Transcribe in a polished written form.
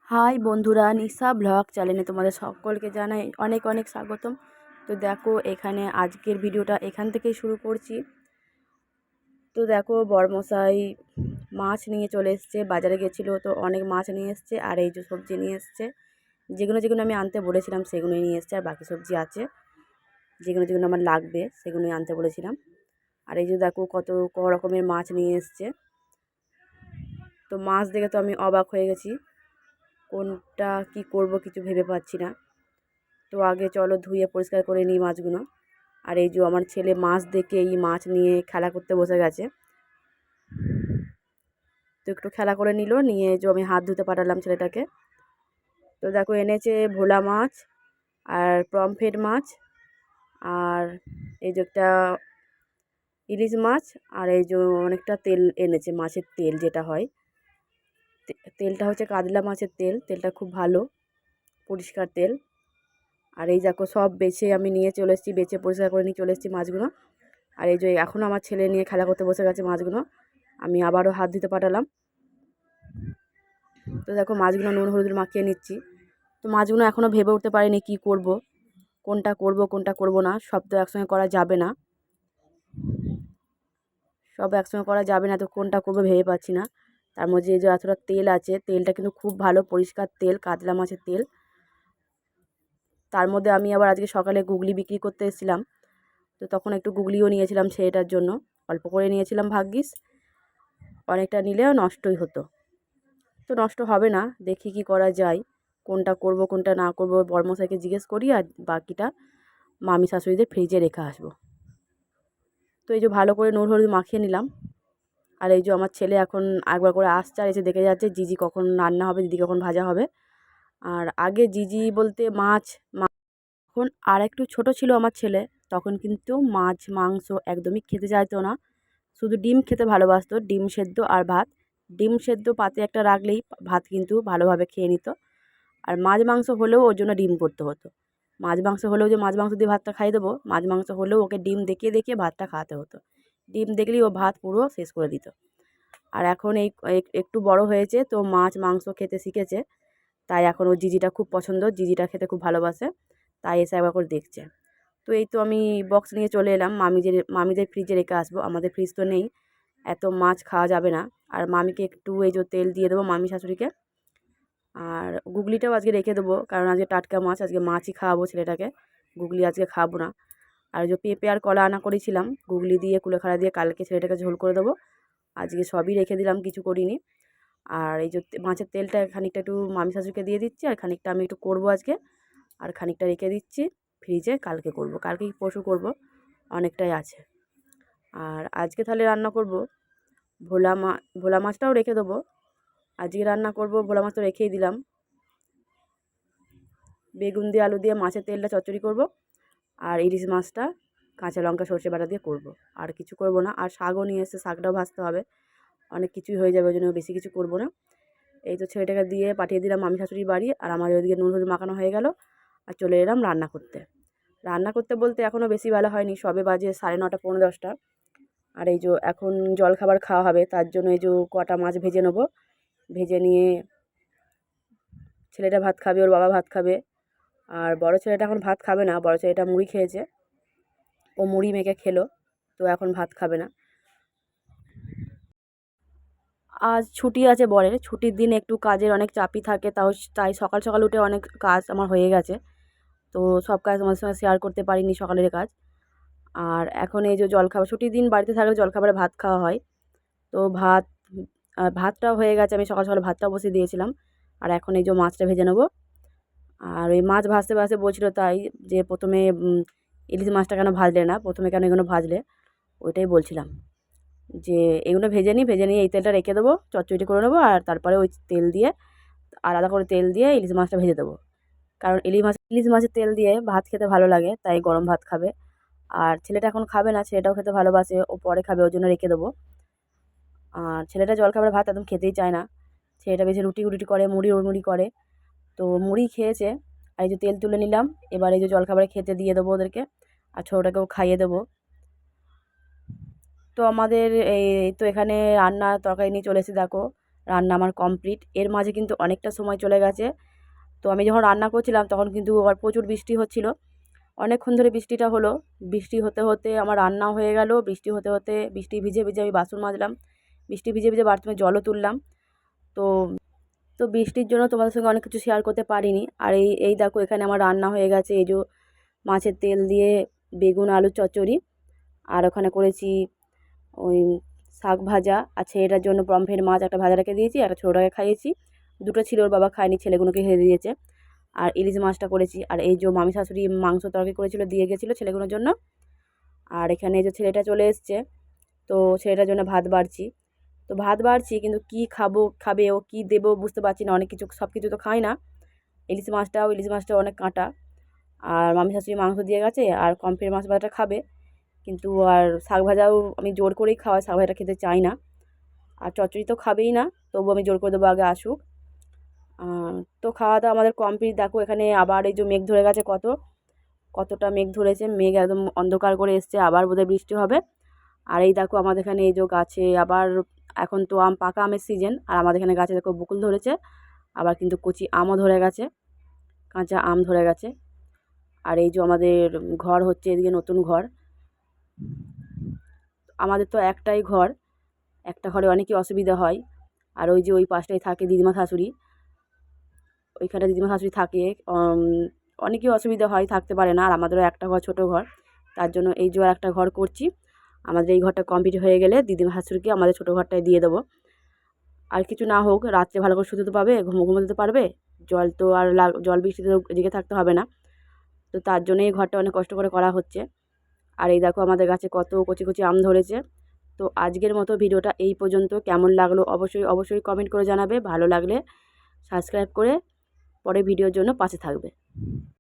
High বন্ধুরা, নিশা blog চ্যানেলে তোমাদের সকলকে জানাই অনেক অনেক স্বাগতম। তো দেখো, এখানে আজকের ভিডিওটা এখান থেকেই শুরু করছি। তো দেখো, বড়মশাই মাছ নিয়ে চলে এসছে, বাজারে গেছিলো তো অনেক মাছ নিয়ে এসছে, আর এই যে সবজি নিয়ে এসছে। যেগুলো যেগুলো আমি আনতে বলেছিলাম সেগুলোই নিয়ে এসছে, আর বাকি সবজি আছে যেগুলো যেগুলো আমার লাগবে সেগুলোই আনতে বলেছিলাম। আর এই যে দেখো কত রকমের মাছ নিয়ে এসছে। তো মাছ দেখে তো আমি অবাক হয়ে গেছি, কোনটা কি করব কিছু ভেবে পাচ্ছি না। তো আগে চলো ধুয়ে পরিষ্কার করে নিই মাছগুলো। আর এই যে আমার ছেলে মাছ দেখে এই মাছ নিয়ে খেলা করতে বসে গেছে। তো একটু খেলা করে নিল, নিয়ে যে আমি হাত ধুতে পাঠালাম ছেলেটাকে। তো দেখো, এনেছে ভোলা মাছ আর পমফ্রেট মাছ, আর এই যে একটা ইলিশ মাছ, আর এই যে অনেকটা তেল এনেছে, মাছের তেল যেটা হয়। তেলটা হচ্ছে কাতলা মাছের তেল, তেলটা খুব ভালো পরিষ্কার তেল। আর এই দেখো সব বেছে আমি নিয়ে চলে এসেছি, বেছে পরিষ্কার করে নিয়ে চলে এসেছি মাছগুলো। আর এই যে এখনও আমার ছেলে নিয়ে খেলা করতে বসে গেছে মাছগুলো, আমি আবারও হাত ধুতে পাঠালাম। তো দেখো মাছগুলো নুন হলুদ মাখিয়ে নিচ্ছি। তো মাছগুলো এখনও ভেবে উঠতে পারিনি কী করব, কোনটা করব কোনটা করব না। সব তো একসঙ্গে করা যাবে না, সব একসঙ্গে করা যাবে না, তো কোনটা করবো ভেবে পাচ্ছি না। তার মধ্যে যে এতটা তেল আছে, তেলটা কিন্তু খুব ভালো পরিষ্কার তেল, কাতলা মাছের তেল। তার মধ্যে আমি আবার আজকে সকালে গুগলি বিক্রি করতে এসেছিলাম, তো তখন একটু গুগলিও নিয়েছিলাম সেটার জন্য। অল্প করে নিয়েছিলাম, ভাগ্যিস, অনেকটা নিলেও নষ্টই হতো। তো নষ্ট হবে না, দেখি কি করা যায়, কোনটা করব কোনটা না করব বড়মশাইকে জিজ্ঞেস করি, আর বাকিটা মামি শাশুড়িদের ফ্রিজে রেখে আসবো। তো এই যে ভালো করে নুন হলুদ মাখিয়ে নিলাম। আর এই যে আমার ছেলে এখন একবার করে আসছে, আর এসে দেখে যাচ্ছে জিজি কখন রান্না হবে, দিদি কখন ভাজা হবে। আর আগে জিজি বলতে মাছ, এখন আর একটু ছোট ছিল আমার ছেলে, তখন কিন্তু মাছ মাংস একদমই খেতে চাইতো না, শুধু ডিম খেতে ভালোবাসতো, ডিম সেদ্ধ আর ভাত। ডিম সেদ্ধ পাতে একটা রাখলেই ভাত কিন্তু ভালোভাবে খেয়ে নিত। আর মাছ মাংস হলেও ওর জন্য ডিম করতে হতো। মাছ মাংস হলেও যে মাছ মাংস দিয়ে ভাতটা খাইয়ে দেবো, মাছ মাংস হলেও ওকে ডিম দেখিয়ে দেখিয়ে ভাতটা খাওয়াতে হতো। ডিম দেখলেই ও ভাত পুরো শেষ করে দিত। আর এখন এই একটু বড় হয়েছে, তো মাছ মাংস খেতে শিখেছে, তাই এখন ওর জিজিটা খুব পছন্দ, জিজিটা খেতে খুব ভালোবাসে, তাই এসে একবার করে দেখছে। তো এই তো আমি বক্স নিয়ে চলে এলাম, মামিদের ফ্রিজে রেখে আসবো, আমাদের ফ্রিজ তো নেই, এত মাছ খাওয়া যাবে না। আর মামিকে একটু এই যে তেল দিয়ে দেবো, মামি শাশুড়িকে। আর গুগলিটাও আজকে রেখে দেবো, কারণ আজকে টাটকা মাছ, আজকে মাছই খাওয়াবো ছেলেটাকে, গুগলি আজকে খাবো না। আর যে পেঁপে আর কলা আনা করেছিলাম, গুগলি দিয়ে কুলেখাড়া দিয়ে কালকে ছেলেটাকে ঝোল করে দেবো। আজকে সবই রেখে দিলাম, কিছু করিনি। আর এই যে মাছের তেলটা খানিকটা একটু মামি শাশুড়িকে দিয়ে দিচ্ছি, আর খানিকটা আমি একটু করবো আজকে, আর খানিকটা রেখে দিচ্ছি ফ্রিজে, কালকে করব, কালকে কি পরশু করব, অনেকটাই আছে। আর আজকে তাহলে রান্না করব ভোলা মাছটাও রেখে দেবো, আজকে রান্না করব ভোলা মাছ তো রেখেই দিলাম। বেগুন দিয়ে আলু দিয়ে মাছের তেলটা চচ্চড়ি করব, আর ইলিশ মাছটা কাঁচা লঙ্কা সর্ষে বাটা দিয়ে করব, আর কিছু করব না। আর শাকও নিয়ে এসে, শাকটাও ভাজতে হবে, অনেক কিছুই হয়ে যাবে, ওই জন্য বেশি কিছু করব না। এই তো ছেলেটাকে দিয়ে পাঠিয়ে দিলাম মামি শাশুড়ির বাড়ি, আর আমাদের ওইদিকে নুন হলুদ মাখানো হয়ে গেল, আর চলে এলাম রান্না করতে। রান্না করতে বলতে এখনও বেশি বেলা হয়নি, সবে বাজে 9:30 পৌনে 10টা। আর এই যে এখন জলখাবার খাওয়া হবে, তার জন্য এই যে কটা মাছ ভেজে নেবো, ভেজে নিয়ে ছেলেটা ভাত খাবে, ওর বাবা ভাত খাবে। আর বড় ছেলেটা এখন ভাত খাবে না, বড় ছেলেটা মুড়ি খেয়েছে, ও মুড়ি মেখে খেলো, তো এখন ভাত খাবে না। আজ ছুটি আছে বরের, ছুটির দিন একটু কাজের অনেক চাপই থাকে, তাই সকাল সকাল উঠে অনেক কাজ আমার হয়ে গেছে, তো সব কাজ তোমাদের সঙ্গে শেয়ার করতে পারিনি সকালের কাজ। আর এখন এই যে জলখাবার, ছুটির দিন বাড়িতে থাকলে জলখাবারে ভাত খাওয়া হয়, তো ভাতটাও হয়ে গেছে, আমি সকাল সকাল ভাতটাও বসিয়ে দিয়েছিলাম। আর এখন এই যে মাছটা ভেজে নেবো। আর ওই মাছ ভাজতে ভাজতে বলছিল তাই, যে প্রথমে ইলিশ মাছটা কেন ভাজলে না, প্রথমে কেন এগুলো ভাজলে, ওইটাই বলছিলাম, যে এগুলো ভেজে নিই, ভেজে নিয়ে এই তেলটা রেখে দেবো, চচ্চড়িটা করে নেবো, আর তারপরে ওই তেল দিয়ে, আলাদা করে তেল দিয়ে ইলিশ মাছটা ভেজে দেবো। কারণ ইলিশ মাছের তেল দিয়ে ভাত খেতে ভালো লাগে, তাই গরম ভাত খাবে। আর ছেলেটা এখন খাবে না, ছেলেটাও খেতে ভালোবাসে, ও পরে খাবে, ওর জন্য রেখে দেবো। আর ছেলেটা জলখাবারে ভাত একদম খেতেই চায় না, ছেলেটা বেশি রুটি রুটি করে, মুড়ি করে। তো মুড়ি খেয়েছে। আর এই যে তেল তুলে নিলাম, এবার এই যে জলখাবারে খেতে দিয়ে দেবো ওদেরকে, আর ছোটোটাকেও খাইয়ে দেবো। তো আমাদের এই তো এখানে রান্না তরকারি নিয়ে চলে এসেছি, দেখো রান্না আমার কমপ্লিট। এর মাঝে কিন্তু অনেকটা সময় চলে গেছে। তো আমি যখন রান্না করছিলাম তখন কিন্তু আবার প্রচুর বৃষ্টি হচ্ছিল। অনেকক্ষণ ধরে বৃষ্টিটা হলো। বৃষ্টি হতে হতে আমার রান্নাও হয়ে গেল। বৃষ্টি হতে হতে বৃষ্টি ভিজে ভিজে আমি বাসন মাজলাম। বৃষ্টি ভিজে ভিজে বাথরুমে জলও তুললাম। তো তো বৃষ্টির জন্য তোমাদের সঙ্গে অনেক কিছু শেয়ার করতে পারিনি। আর এই দেখো এখানে আমার রান্না হয়ে গেছে। এই যে মাছের তেল দিয়ে বেগুন আলুর চচ্চড়ি, আর ওখানে করেছি ওই শাক ভাজা। আর ছেলেটার জন্য পমফ্রেট মাছ একটা ভাজা রেখে দিয়েছি, একটা ছোটোটাকে খাইয়েছি। দুটো ছিল, ওর বাবা খায়নি, ছেলেগুলোকে খেয়ে দিয়েছে। আর ইলিশ মাছটা করেছি। আর এই যে মামি শাশুড়ি মাংস তরকারি করেছিল, দিয়ে গেছিলো ছেলেগুলোর জন্য। আর এখানে এই যে ছেলেটা চলে এসছে, তো ছেলেটার জন্য ভাত বাড়ছি। তো ভাত বাড়ছি, কিন্তু কি খাবে ও, কি দেবো বুঝতে পারছি না। অনেক কিছু, সব কিছু তো খাই না। ইলিশ মাছটাও অনেক কাঁটা। আর মামি শাশুড়ি মাংস দিয়ে গেছে, আর পমফ্রেট মাছ ভাজাটা খাবে। কিন্তু আর শাক ভাজাও আমি জোর করেই খাওয়াই, শাক ভাজাটা খেতে চাই না। আর চচ্চড়ি তো খাবেই না, তবু আমি জোর করে দেবো আগে আসুক। তো খাওয়া দাওয়া আমাদের কমপ্লিট। দেখো এখানে আবার এই যে মেঘ ধরে গেছে, কতটা মেঘ ধরেছে, মেঘ একদম অন্ধকার করে এসছে, আবার বোধহয় বৃষ্টি হবে। আর এই দেখো আমাদের এখানে এই যে গাছে আবার, এখন তো পাকা আমের সিজন, আর আমাদের এখানে গাছে দেখো বকুল ধরেছে। আবার কিন্তু কচি আমও ধরে গেছে, কাঁচা আম ধরে গেছে। আর এই যে আমাদের ঘর হচ্ছে এদিকে, নতুন ঘর। আমাদের তো একটাই ঘর, একটা ঘরে অনেকই অসুবিধা হয়। আর ওই যে ওই পাশটায় থাকে দিদিমা শাশুড়ি, ওইখানে দিদিমা শাশুড়ি থাকে। অনেকই অসুবিধা হয়, থাকতে পারে না। আর আমাদেরও একটা ঘর, ছোটো ঘর, তার জন্য এই যে একটা ঘর করছি। আমাদের এই ঘরটা কমপ্লিট হয়ে গেলে দিদিমা শাশুড়িকে আমাদের ছোটো ঘরটায় দিয়ে দেবো। আর কিছু না হোক, রাত্রে ভালো করে শুতে তো পাবে, ঘুমোতে তো পারবে। জল তো আর জল বৃষ্টিতে তো এদিকে থাকতে হবে না। তো তার জন্যই এই ঘরটা অনেক কষ্ট করে করা হচ্ছে। আর এই দেখো আমাদের গাছে কত কচি কচি আম ধরেছে। তো আজকের মতো ভিডিওটা এই পর্যন্ত। কেমন লাগলো অবশ্যই কমেন্ট করে জানাবে। ভালো লাগলে সাবস্ক্রাইব করে পরে ভিডিওর জন্য পাশে থাকবে।